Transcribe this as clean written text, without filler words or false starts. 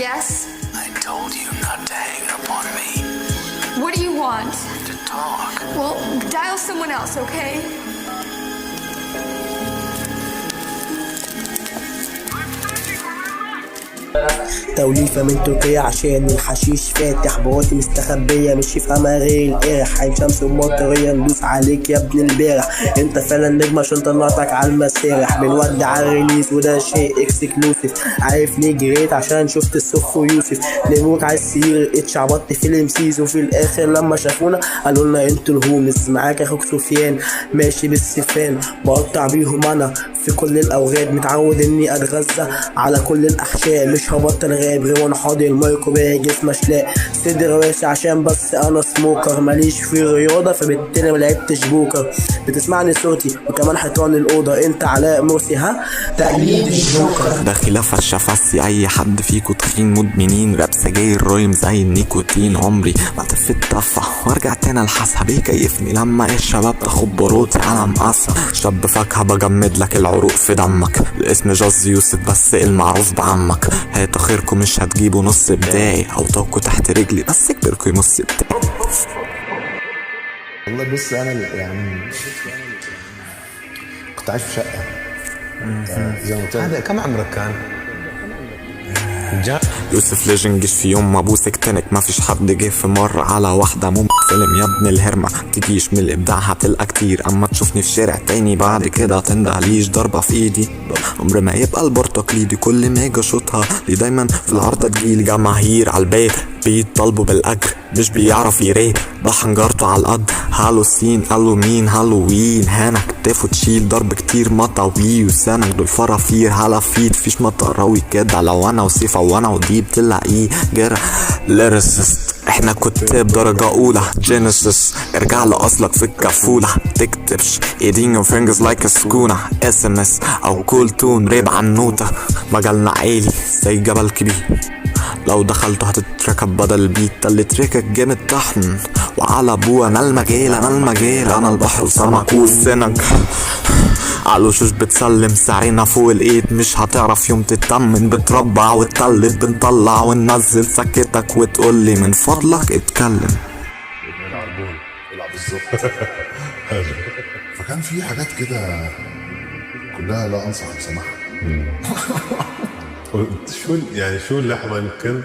Yes? I told you not to hang up on me. What do you want? To talk. Well, dial someone else, okay? توليفة من تركيا عشان الحشيش فاتح، بواطي مستخبية مش يفهمها غير القرح. عين شمس ومطرية ندوس عليك يا ابن البارح. انت فعلا نجم عشان طلعتك على المسارح. بنودع الريليز وده شيء اكسكلوسيف. عارف ليه جريت؟ عشان شفت الصف ويوسف. نموك عايز سير اتشعبطت في الامسيز، وفي الاخر لما شافونا قالولنا انتوا الهومس. معاك اخوك سفيان ماشي بالسفان، بقطع بيهم انا في كل الاوغاد. متعود اني اتغذى على كل الاحشاء، مش هبطل غاب غير وانا حاضر المايكو باقي جسم اشلاء. صدر واسع عشان بس انا سموكر، ماليش في الرياضه فبالتالي ملعبتش بوكر. بتسمعني صوتي وكمان حيطان الاوضه، انت علاء مرسي ها تقليد الجوكر. ده خلاف الشفاسي، اي حد فيكو تخين مدمنين راب سجاير رايم زي النيكوتين. عمري ما تفت تفه وارجع تاني الحسها، بيكيفني لما الشباب تاخد بروتي على مقاسة. شاب فاكهه بجمد لك العروق في دمك، الاسم جاز يوسف بس المعروف بعمك. هات خيركم مش هتجيبوا نص بداية، او طاقوا تحت رجلي بس كبركوا يمص بتاعي. والله بص انا يعني كنت عايش في شقه زي ما قلت لك. هذا كم عمرك كان؟ يوسف ليجن جيش في يوم ما ابوسك تنك، ما فيش حد جه في مرة على واحدة ممكن فيلم يا ابن الهرمة. تجيش من الابداع هتلقى كتير، اما تشوفني في شارع تاني بعد كده تندهليش ضربة في ايدي. عمر ما يبقى البار تقليدي، كل ما اجي اشوطها لي دايما في العارضة تجيلي. جماهير على البيت بيطالبوا بالاجر مش بيعرف يريد، ده حنجرته على القد. هالو سين قالوا مين هالوين، هانا كتفه تشيل ضرب كتير مطاوي وسانك دول فرافير. هلا فيد فيش مطراوي كده، لو انا وصيفة وانا ودي بتلاقيه جرى ليرسست. احنا كتاب درجة اولى جينيسيس، ارجع لاصلك في الكفولة. تكتبش ايدين your fingers like a schooner. SMS او كول تون ريب عنوتة، مجالنا عالي زي جبل كبير. لو دخلتوا هتتركب بدل البيت، تل تركك جامد طحن وعلى ابوه. انا المجال انا البحر وسمك والسنج. على شوش بتسلم سعرنا فوق الايد، مش هتعرف يوم تتمن. بتربع وتقلد بنطلع وننزل سكتك وتقولي من فضلك اتكلم. العب بالظبط. فكان في حاجات كده كلها لا انصح بسماعها. شو يعني شو اللحظة يمكن